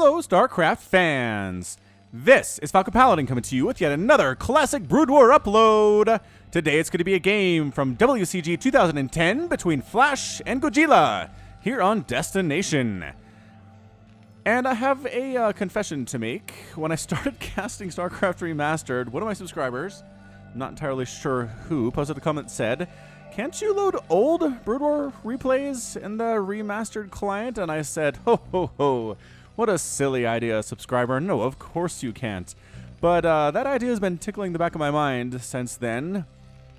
Hello, StarCraft fans! This is Falcon Paladin coming to you with yet another classic Brood War upload. Today it's going to be a game from WCG 2010 between Flash and Goojila here on Destination. And I have a confession to make. When I started casting StarCraft Remastered, one of my subscribers, I'm not entirely sure who, posted a comment that said, "Can't you load old Brood War replays in the Remastered client?" And I said, ho ho ho, what a silly idea, subscriber. No, of course you can't. But that idea has been tickling the back of my mind since then.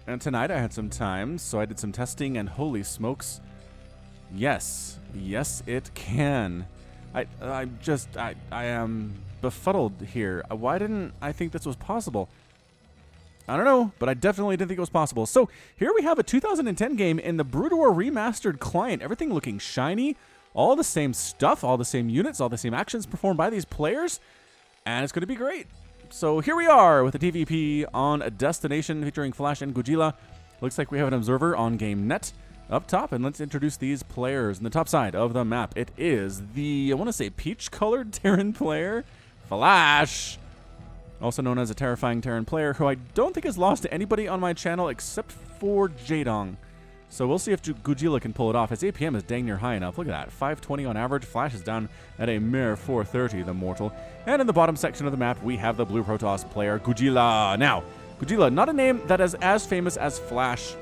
And tonight I had some time, so I did some testing, and holy smokes, yes, it can. I am befuddled here. Why didn't I think this was possible? I don't know, but I definitely didn't think it was possible. So here we have a 2010 game in the Brood War Remastered client. Everything looking shiny, all the same stuff, all the same units, all the same actions performed by these players, and it's going to be great. So here we are with a TVP on a Destination featuring Flash and Goojila. Looks like we have an observer on game net up top, and let's introduce these players. On the top side of the map, it is the, I want to say, peach-colored Terran player, Flash, also known as a terrifying Terran player, who I don't think has lost to anybody on my channel except for Jadong. So we'll see if Goojila can pull it off. His APM is dang near high enough. Look at that, 520 on average. Flash is down at a mere 430, the mortal. And in the bottom section of the map, we have the blue Protoss player, Goojila. Now, Goojila, not a name that is as famous as Flash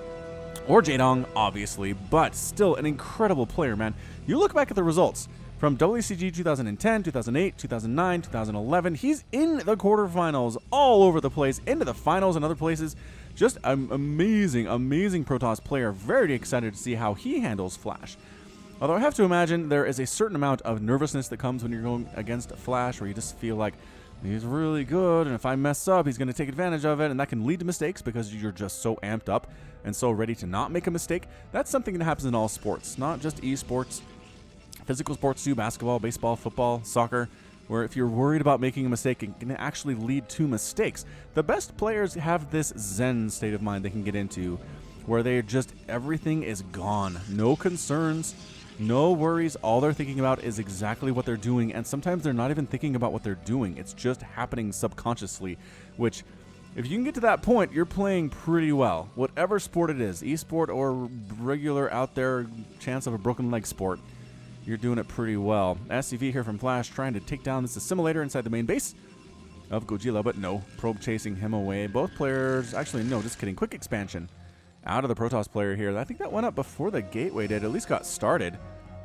or Jadong, obviously, but still an incredible player, man. You look back at the results from WCG 2010, 2008, 2009, 2011. He's in the quarterfinals all over the place, into the finals and other places. Just an amazing Protoss player. Very excited to see how he handles Flash. Although I have to imagine there is a certain amount of nervousness that comes when you're going against Flash, where you just feel like he's really good, and if I mess up, he's going to take advantage of it, and that can lead to mistakes because you're just so amped up and so ready to not make a mistake. That's something that happens in all sports, not just esports. Physical sports too, basketball, baseball, football, soccer, where if you're worried about making a mistake, it can actually lead to mistakes. The best players have this zen state of mind they can get into, where they're just, everything is gone. No concerns, no worries. All they're thinking about is exactly what they're doing, and sometimes they're not even thinking about what they're doing. It's just happening subconsciously, which, if you can get to that point, you're playing pretty well. Whatever sport it is, esport or regular out there chance of a broken leg sport, you're doing it pretty well. SCV here from Flash trying to take down this assimilator inside the main base of Goojila, but no, probe chasing him away. Both players, actually no, just kidding. Quick expansion out of the Protoss player here. I think that went up before the gateway did, at least got started.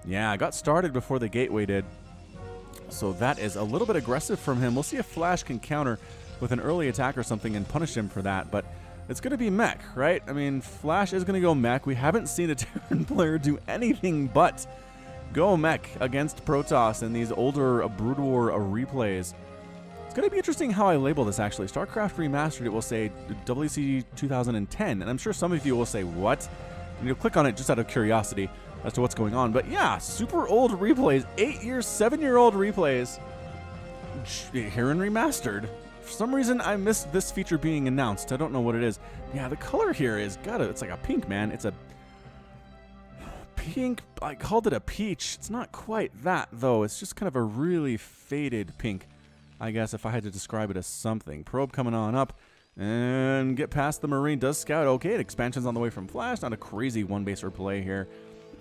Yeah, got started before the gateway did. So that is a little bit aggressive from him. We'll see if Flash can counter with an early attack or something and punish him for that, but it's going to be mech, right? I mean, Flash is going to go mech. We haven't seen a Terran player do anything but go mech against Protoss in these older Brood War replays. It's going to be interesting how I label this, actually. StarCraft Remastered, it will say WCG 2010, and I'm sure some of you will say, what? And you'll click on it just out of curiosity as to what's going on. But yeah, super old replays, 7-year-old replays here in Remastered. For some reason, I missed this feature being announced. I don't know what it is. Yeah, the color here is it's like a pink, man. It's a pink. I called it a peach. It's not quite that, though. It's just kind of a really faded pink, I guess, if I had to describe it as something. Probe coming on up and get past the Marine. Does scout. Okay, expansion's on the way from Flash. Not a crazy one-baser play here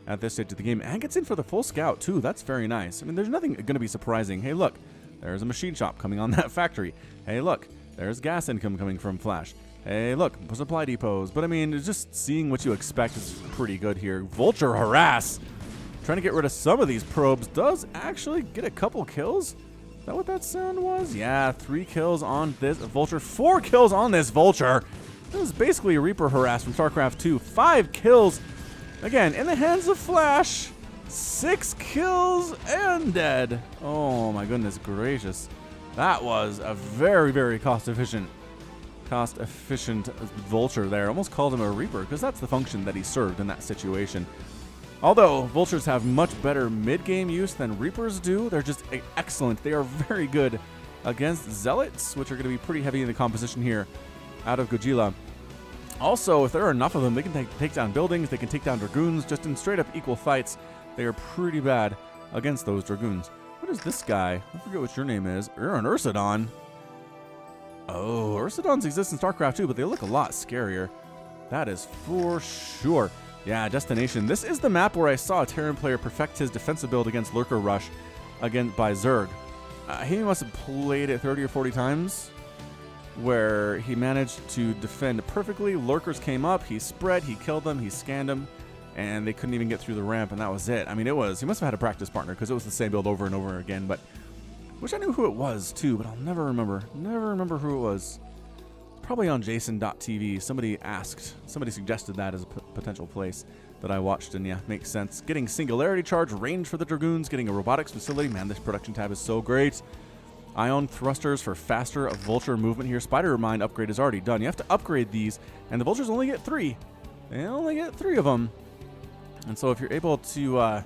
at this stage of the game. And gets in for the full scout, too. That's very nice. I mean, there's nothing going to be surprising. Hey, look, there's a machine shop coming on that factory. Hey, look, there's gas income coming from Flash. Hey, look, supply depots. But, I mean, just seeing what you expect is pretty good here. Vulture harass. Trying to get rid of some of these probes. Does actually get a couple kills. Is that what that sound was? Yeah, 3 kills on this Vulture. 4 kills on this Vulture. This is basically a Reaper harass from StarCraft 2. 5 kills. Again, in the hands of Flash. 6 kills and dead. Oh, my goodness gracious. That was a very cost-efficient Vulture there. Almost called him a Reaper because that's the function that he served in that situation. Although Vultures have much better mid-game use than Reapers do, they're just excellent. They are very good against Zealots, which are going to be pretty heavy in the composition here out of Goojila. Also, if there are enough of them, they can take down buildings, they can take down Dragoons, just in straight-up equal fights. They are pretty bad against those Dragoons. What What is this guy? I forget what your name is. You're an Ursidon. Oh, Ursidons exist in StarCraft too, but they look a lot scarier. That is for sure. Yeah, Destination. This is the map where I saw a Terran player perfect his defensive build against Lurker Rush by Zerg. He must have played it 30 or 40 times, where he managed to defend perfectly. Lurkers came up, he spread, he killed them, he scanned them, and they couldn't even get through the ramp, and that was it. I mean, he must have had a practice partner, because it was the same build over and over again, but wish I knew who it was, too, but I'll never remember. Never remember who it was. Probably on jason.tv. Somebody suggested that as a potential place that I watched, and yeah, makes sense. Getting Singularity Charge, range for the Dragoons, getting a Robotics Facility. Man, this production tab is so great. Ion Thrusters for faster Vulture movement here. Spider Mind upgrade is already done. You have to upgrade these, and the Vultures only get 3. They only get 3 of them. And so if you're able to, I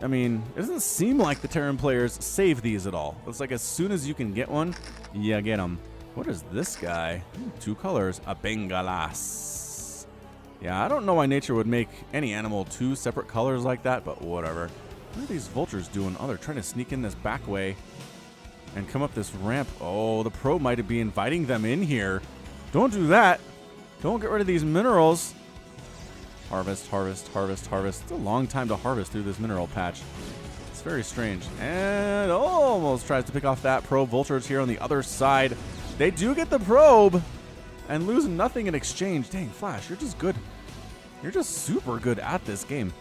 mean, it doesn't seem like the Terran players save these at all. It's like as soon as you can get one, you get them. What is this guy? 2 colors. A Bengalas. Yeah, I don't know why nature would make any animal 2 separate colors like that, but whatever. What are these vultures doing? Oh, they're trying to sneak in this back way and come up this ramp. Oh, the pro might be inviting them in here. Don't do that. Don't get rid of these minerals. Harvest, harvest, harvest, harvest. It's a long time to harvest through this mineral patch. It's very strange. And almost tries to pick off that probe. Vultures here on the other side. They do get the probe and lose nothing in exchange. Dang, Flash, you're just good. You're just super good at this game.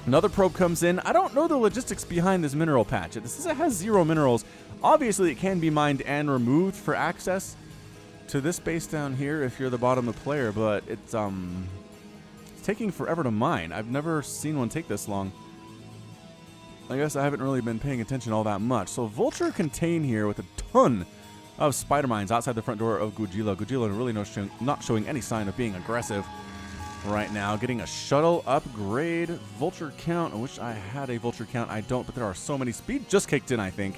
Another probe comes in. I don't know the logistics behind this mineral patch. It says it has 0 minerals. Obviously, it can be mined and removed for access to this base down here if you're the bottom of the player, but it's taking forever to mine. I've never seen one take this long. I guess I haven't really been paying attention all that much. So Vulture contain here with a ton of spider mines outside the front door of Goojila. Goojila really not showing any sign of being aggressive right now. Getting a shuttle upgrade. Vulture count. I wish I had a vulture count. I don't, but there are so many. Speed just kicked in, I think.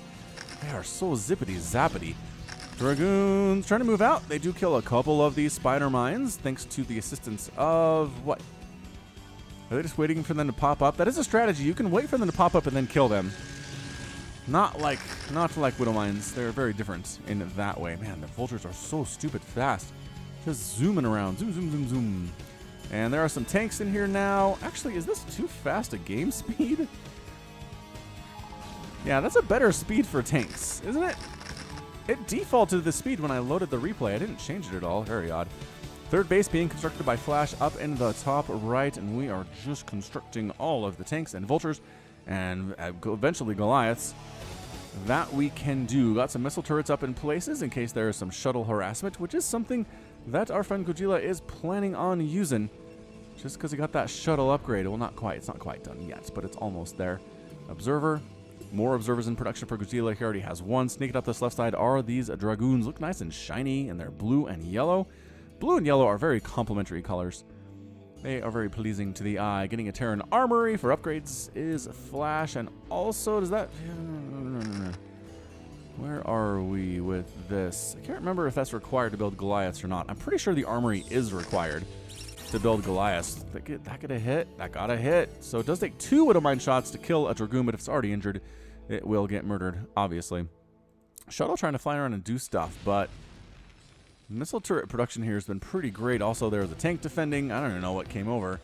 They are so zippity zappity. Dragoons trying to move out. They do kill a couple of these spider mines thanks to the assistance of what? Are they just waiting for them to pop up? That is a strategy. You can wait for them to pop up and then kill them. Not like Widow Mines. They're very different in that way. Man, the vultures are so stupid fast. Just zooming around. Zoom, zoom, zoom, zoom. And there are some tanks in here now. Actually, is this too fast a game speed? Yeah, that's a better speed for tanks, isn't it? It defaulted the speed when I loaded the replay. I didn't change it at all. Very odd. Third base being constructed by Flash up in the top right, and we are just constructing all of the tanks and vultures and eventually Goliaths. That we can do. Got some missile turrets up in places in case there is some shuttle harassment, which is something that our friend Goojila is planning on using just because he got that shuttle upgrade. Well, not quite. It's not quite done yet, but it's almost there. Observer. More observers in production for Goojila. He already has one. Sneaking up this left side are these Dragoons. Look nice and shiny, and they're blue and yellow. Blue and yellow are very complementary colors. They are very pleasing to the eye. Getting a Terran Armory for upgrades is Flash, and also does that... Where are we with this? I can't remember if that's required to build Goliaths or not. I'm pretty sure the Armory is required to build Goliaths. That got a hit. That got a hit. So it does take 2 Widow Mine shots to kill a Dragoon, but if it's already injured, it will get murdered, obviously. Shuttle trying to fly around and do stuff, but missile turret production here has been pretty great. Also, there's a tank defending. I don't even know what came over.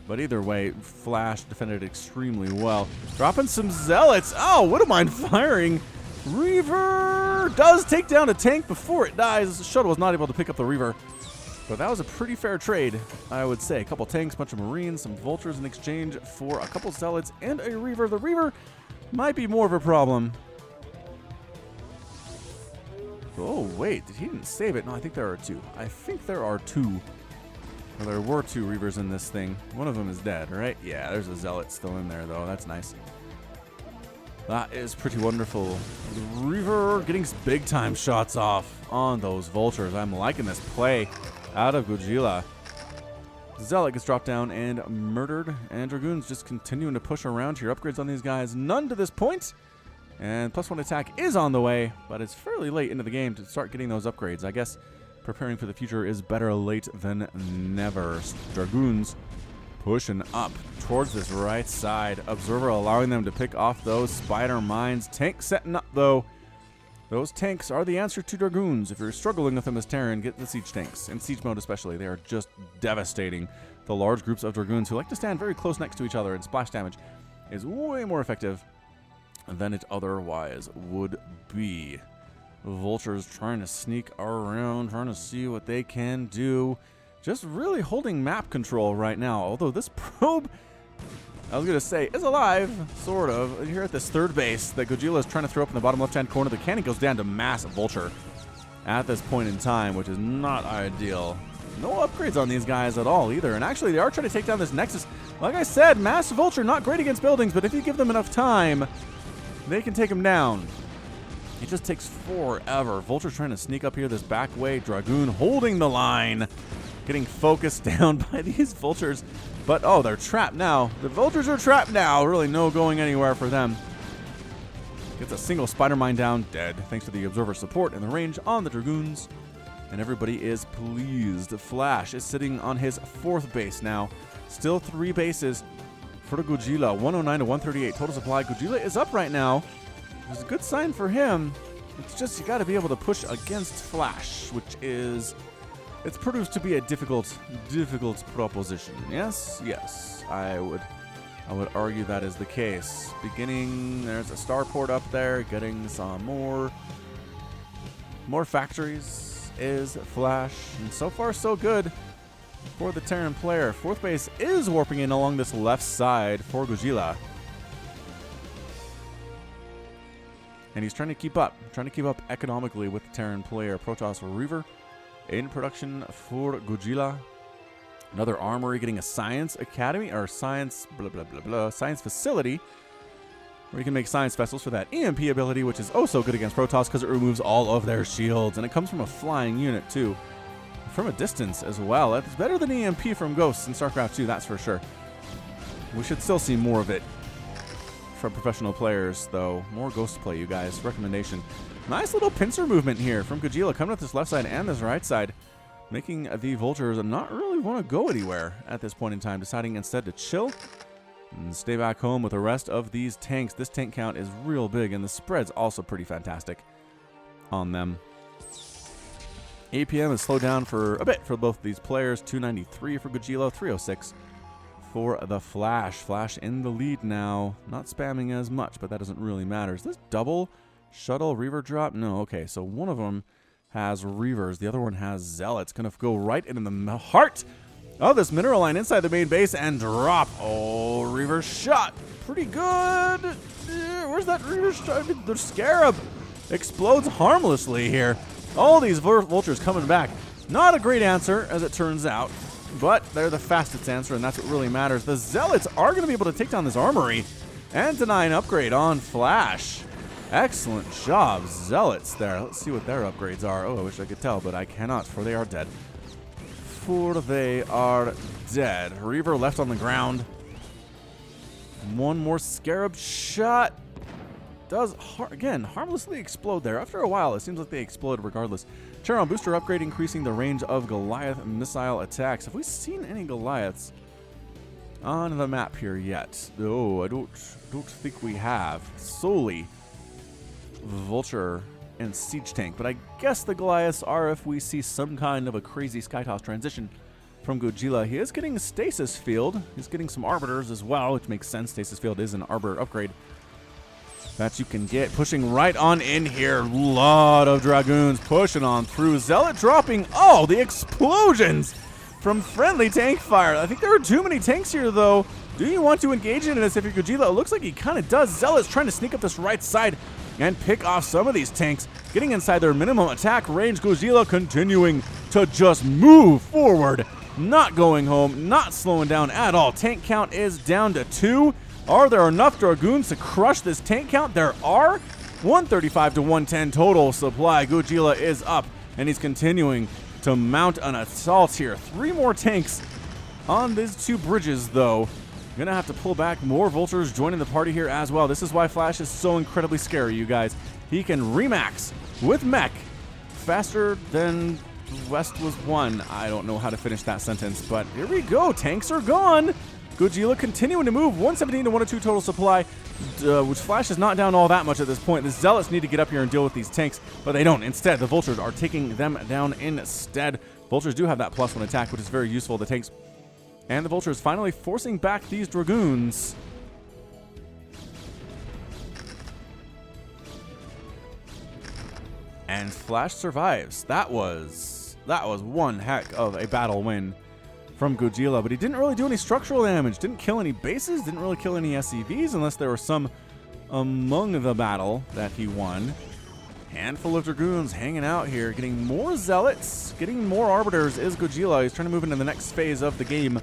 But either way, Flash defended extremely well. Dropping some Zealots. Oh, Widow Mine firing. Reaver does take down a tank before it dies. The shuttle was not able to pick up the Reaver. But that was a pretty fair trade, I would say. A couple tanks, bunch of Marines, some Vultures in exchange for a couple Zealots and a Reaver. The Reaver might be more of a problem. Oh, wait. He didn't save it. No, I think there are 2. I think there are 2. Well, there were 2 Reavers in this thing. One of them is dead, right? Yeah, there's a Zealot still in there, though. That's nice. That is pretty wonderful. The Reaver getting big-time shots off on those Vultures. I'm liking this play out of Goojila. Zealot gets dropped down and murdered, and Dragoons just continuing to push around here. Upgrades on these guys, none to this point. And +1 attack is on the way, but it's fairly late into the game to start getting those upgrades. I guess preparing for the future is better late than never. Dragoons pushing up towards this right side. Observer allowing them to pick off those spider mines. Tank setting up, though. Those tanks are the answer to Dragoons. If you're struggling with them as Terran, get the siege tanks. In siege mode especially, they are just devastating. The large groups of Dragoons who like to stand very close next to each other and splash damage is way more effective than it otherwise would be. Vultures trying to sneak around, trying to see what they can do. Just really holding map control right now. Although this probe, I was going to say, is alive, sort of. Here at this third base that Goojila is trying to throw up in the bottom left-hand corner. The cannon goes down to Mass Vulture at this point in time, which is not ideal. No upgrades on these guys at all either. And actually, they are trying to take down this Nexus. Like I said, Mass Vulture, not great against buildings, but if you give them enough time, they can take them down. It just takes forever. Vulture trying to sneak up here this back way. Dragoon holding the line. Getting focused down by these Vultures. But, oh, they're trapped now. The Vultures are trapped now. Really no going anywhere for them. Gets a single spider mine down. Dead. Thanks to the Observer support and the range on the Dragoons. And everybody is pleased. Flash is sitting on his fourth base now. Still 3 bases for the Goojila. 109 to 138 total supply. Goojila is up right now. It's a good sign for him. It's just you got to be able to push against Flash, which is, it's proved to be a difficult proposition. Yes, yes, I would argue that is the case. Beginning, there's a starport up there, getting some more factories is Flash, and so far so good for the Terran player. Fourth base is warping in along this left side for Goojila. And he's trying to keep up economically with the Terran player. Protoss Reaver in production for Goojila. Another armory getting a science academy, or science science facility, where you can make science vessels for that EMP ability, which is oh so good against Protoss because it removes all of their shields. And it comes from a flying unit too. From a distance as well. It's better than EMP from Ghosts in StarCraft 2, that's for sure. We should still see more of it from professional players, though. More Ghost play, you guys. Recommendation. Nice little pincer movement here from Goojila coming up this left side and this right side, making the Vultures not really want to go anywhere at this point in time, deciding instead to chill and stay back home with the rest of these tanks. This tank count is real big, and the spread's also pretty fantastic on them. APM is slowed down for a bit for both these players. 293 for Goojila, 306 for the Flash. Flash in the lead now. Not spamming as much, but that doesn't really matter. Is this double shuttle Reaver drop? No, okay. So one of them has Reavers. The other one has Zealots. Gonna go right into the heart of this mineral line inside the main base and drop. Oh, Reaver shot. Pretty good. Where's that Reaver shot? The Scarab explodes harmlessly here. All these Vultures coming back. Not a great answer, as it turns out. But they're the fastest answer, and that's what really matters. The Zealots are going to be able to take down this armory and deny an upgrade on Flash. Excellent job, Zealots there. Let's see what their upgrades are. Oh, I wish I could tell, but I cannot, for they are dead. For they are dead. Reaver left on the ground. One more Scarab shot. Does, again, harmlessly explode there. After a while, it seems like they explode regardless. Charon booster upgrade increasing the range of Goliath missile attacks. Have we seen any Goliaths on the map here yet? No, I don't think we have. Solely Vulture and Siege Tank. But I guess the Goliaths are if we see some kind of a crazy Skytoss transition from Goojila. He is getting a Stasis Field. He's getting some Arbiters as well, which makes sense. Stasis Field is an Arbiter upgrade that you can get. Pushing right on in here. Lot of Dragoons pushing on through. Zealot dropping. Oh, the explosions from friendly tank fire. I think there are too many tanks here, though. Do you want to engage in this if you're Goojila? It looks like he kind of does. Zealot's trying to sneak up this right side and pick off some of these tanks, getting inside their minimum attack range. Goojila continuing to just move forward, not going home, not slowing down at all. Tank count is down to 2. Are there enough Dragoons to crush this tank count? There are. 135 to 110 total supply. Goojila is up, and he's continuing to mount an assault here. 3 more tanks on these 2 bridges, though. Gonna have to pull back. More Vultures joining the party here as well. This is why Flash is so incredibly scary, you guys. He can remax with mech faster than West was won. I don't know how to finish that sentence, but here we go. Tanks are gone. Goojila continuing to move. 117 to 102 total supply, which Flash is not down all that much at this point. The Zealots need to get up here and deal with these tanks, but they don't. Instead, the Vultures are taking them down instead. Vultures do have that +1 attack, which is very useful. The tanks and the Vultures finally forcing back these Dragoons. And Flash survives. That was one heck of a battle win from Goojila, but he didn't really do any structural damage, didn't kill any bases, didn't really kill any SCVs unless there were some among the battle that he won. Handful of Dragoons hanging out here, getting more Zealots, getting more Arbiters is Goojila. He's trying to move into the next phase of the game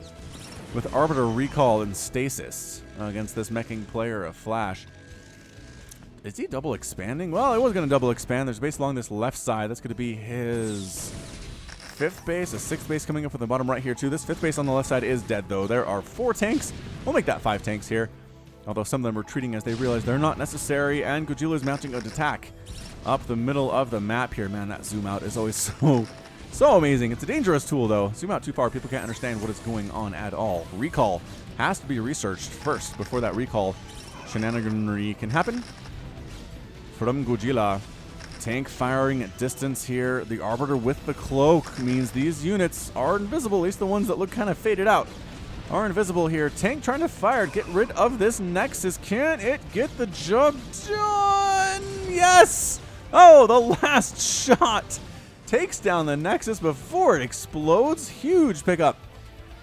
with Arbiter Recall and Stasis against this meching player of Flash. Is he double expanding? Well, he was going to double expand. There's a base along this left side. That's going to be his 5th base, a 6th base coming up from the bottom right here too. This 5th base on the left side is dead though. There are 4 tanks. We'll make that 5 tanks here. Although some of them are retreating as they realize they're not necessary, and Goojila is mounting an attack up the middle of the map here. Man, that zoom out is always so amazing. It's a dangerous tool though. Zoom out too far, people can't understand what is going on at all. Recall has to be researched first before that recall shenaniganery can happen. From Goojila. Tank firing at distance here. The Arbiter with the cloak means these units are invisible, at least the ones that look kind of faded out are invisible here. Tank trying to fire, get rid of this Nexus. Can it get the job done? Yes! Oh, the last shot takes down the Nexus before it explodes. Huge pickup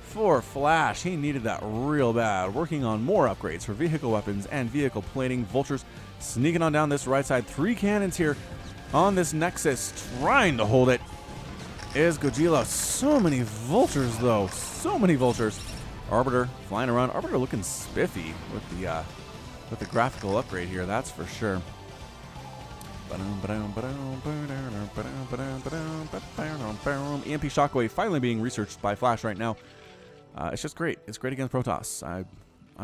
for Flash. He needed that real bad. Working on more upgrades for vehicle weapons and vehicle plating. Vultures sneaking on down this right side. 3 cannons here on this Nexus, trying to hold it is Goojila. So many Vultures though, so many Vultures. Arbiter flying around. Arbiter looking spiffy with the graphical upgrade here, that's for sure. EMP Shockwave finally being researched by Flash right now. It's just great. It's great against Protoss. I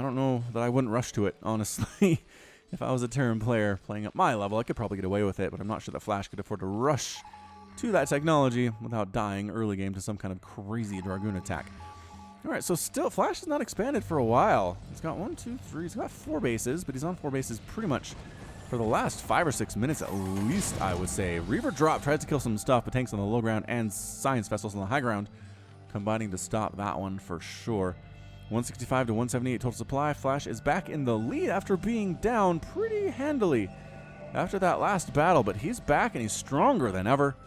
don't know that I wouldn't rush to it, honestly. If I was a Terran player playing at my level, I could probably get away with it, but I'm not sure that Flash could afford to rush to that technology without dying early game to some kind of crazy Dragoon attack. All right, so still, Flash has not expanded for a while. He's got 1, 2, 3, he's got 4 bases, but he's on 4 bases pretty much for the last 5 or 6 minutes at least, I would say. Reaver Drop tries to kill some stuff, but tanks on the low ground and Science Vessels on the high ground combining to stop that one for sure. 165 to 178 total supply. Flash is back in the lead after being down pretty handily after that last battle, but he's back and he's stronger than ever.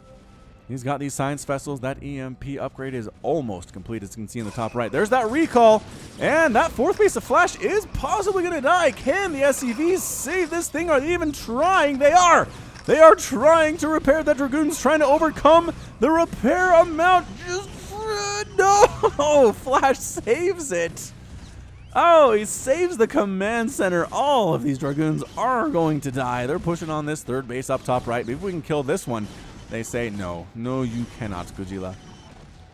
He's got these Science Vessels. That EMP upgrade is almost complete, as you can see in the top right. There's that recall, and that 4th base of Flash is possibly going to die. Can the SCVs save this thing? Are they even trying? They are! They are trying to repair the Dragoons, trying to overcome the repair amount. Just no! Flash saves it. Oh, he saves the command center. All of these Dragoons are going to die. They're pushing on this 3rd base up top right. Maybe we can kill this one. They say no. No, you cannot, Goojila.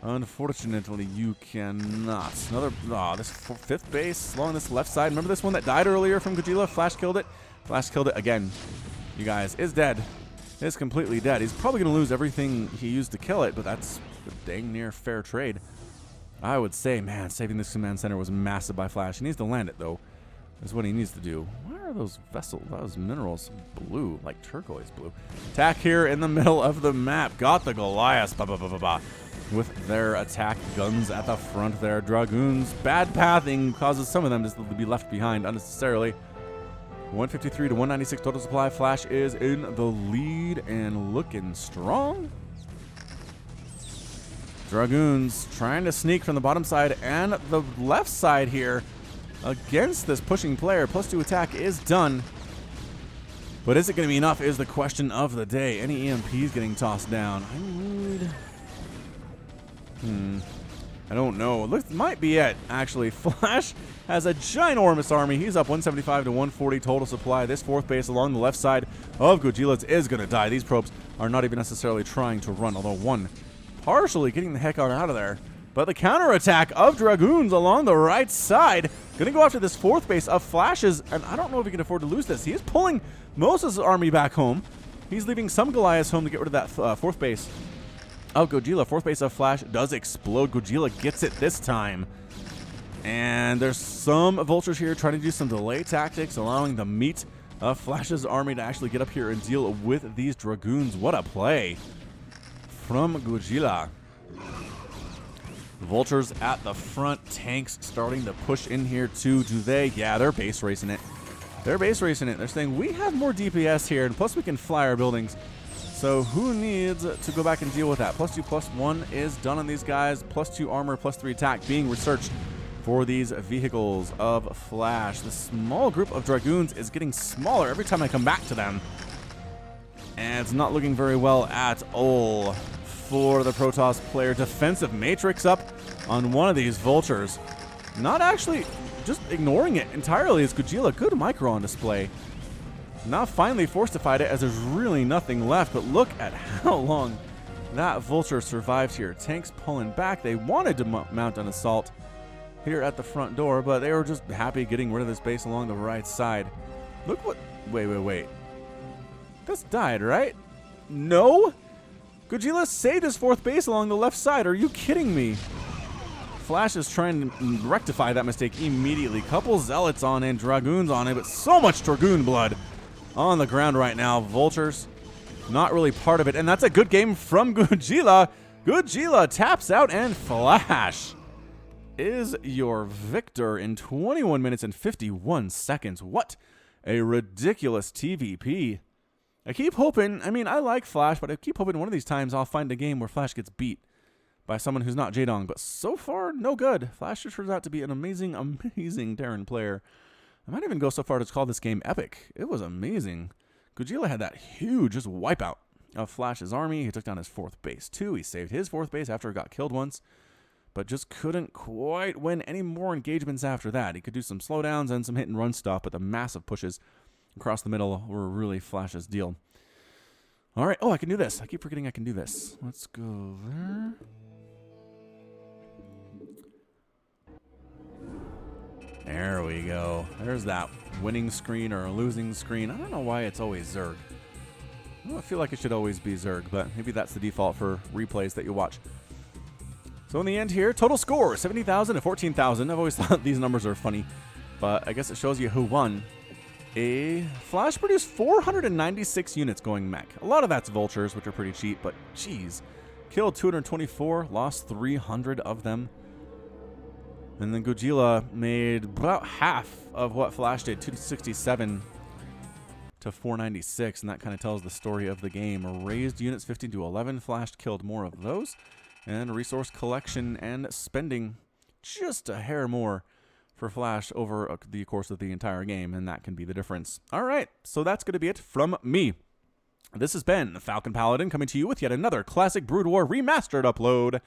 Unfortunately, you cannot. Another, this 5th base along this left side. Remember this one that died earlier from Goojila? Flash killed it. Flash killed it again. You guys, is dead. Is completely dead. He's probably going to lose everything he used to kill it, but that's a dang near fair trade. I would say, man, saving this command center was massive by Flash. He needs to land it, though. Is what he needs to do. Why are those vessels, those minerals blue, like turquoise blue? Attack here in the middle of the map. Got the Goliaths with their attack guns at the front there. Dragoons, bad pathing causes some of them to be left behind unnecessarily. 153 to 196 total supply. Flash is in the lead and looking strong. Dragoons trying to sneak from the bottom side and the left side here against this pushing player. +2 attack is done. But is it going to be enough is the question of the day. Any EMPs getting tossed down? I need... I don't know. It might be it, actually. Flash has a ginormous army. He's up 175 to 140 total supply. This 4th base along the left side of Goojila's is going to die. These probes are not even necessarily trying to run, although one partially getting the heck out of there. But the counterattack of Dragoons along the right side going to go after this 4th base of Flashes, and I don't know if he can afford to lose this. He is pulling most of his army back home. He's leaving some Goliaths home to get rid of that 4th base Oh, Goojila, fourth base of Flash does explode. Goojila gets it this time. And there's some vultures here trying to do some delay tactics, allowing the meat of Flash's army to actually get up here and deal with these dragoons. What a play from Goojila. Vultures at the front, tanks starting to push in here too. Do they? Yeah, they're base racing it. They're base racing it. They're saying we have more DPS here, and plus we can fly our buildings. So who needs to go back and deal with that? +2/+1 is done on these guys. +2 armor, +3 attack being researched for these vehicles of Flash. The small group of dragoons is getting smaller every time I come back to them. And it's not looking very well at all for the Protoss player. Defensive matrix up on one of these vultures. Not actually, just ignoring it entirely as Goojila. Good micro on display. Now finally forced to fight it as there's really nothing left. But look at how long that vulture survived here. Tanks pulling back. They wanted to mount an assault here at the front door, but they were just happy getting rid of this base along the right side. Look what... Wait. This died, right? No? Goojila saved his fourth base along the left side. Are you kidding me? Flash is trying to rectify that mistake immediately. Couple zealots on and dragoons on it, but so much dragoon blood on the ground right now. Vultures, not really part of it. And that's a good game from Goojila. Goojila taps out, and Flash is your victor in 21 minutes and 51 seconds. What a ridiculous TVP. I keep hoping, I mean, I like Flash, but I keep hoping one of these times I'll find a game where Flash gets beat by someone who's not Jaedong. But so far, no good. Flash just turns out to be an amazing, amazing Terran player. I might even go so far as to call this game epic. It was amazing. Goojila had that huge just wipeout of Flash's army. He took down his fourth base too. He saved his fourth base after it got killed once, but just couldn't quite win any more engagements after that. He could do some slowdowns and some hit and run stuff, but the massive pushes across the middle were really Flash's deal. All right. Oh, I can do this. I keep forgetting I can do this. Let's go there. There we go. There's that winning screen or a losing screen. I don't know why it's always Zerg. I don't feel like it should always be Zerg, but maybe that's the default for replays that you watch. So in the end here, total score, 70,000 to 14,000. I've always thought these numbers are funny, but I guess it shows you who won. Flash produced 496 units going mech. A lot of that's vultures, which are pretty cheap, but geez. Killed 224, lost 300 of them. And then Goojila made about half of what Flash did, 267 to 496, and that kind of tells the story of the game. Raised units 15 to 11, Flash killed more of those. And resource collection and spending just a hair more for Flash over the course of the entire game, and that can be the difference. All right, so that's going to be it from me. This has been Falcon Paladin coming to you with yet another classic Brood War Remastered upload.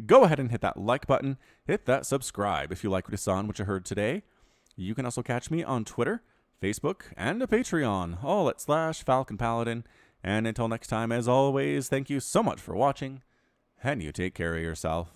Go ahead and hit that like button, hit that subscribe if you like what you saw and what you heard today. You can also catch me on Twitter, Facebook, and a Patreon, all at /Falcon Paladin. And until next time, as always, thank you so much for watching, and you take care of yourself.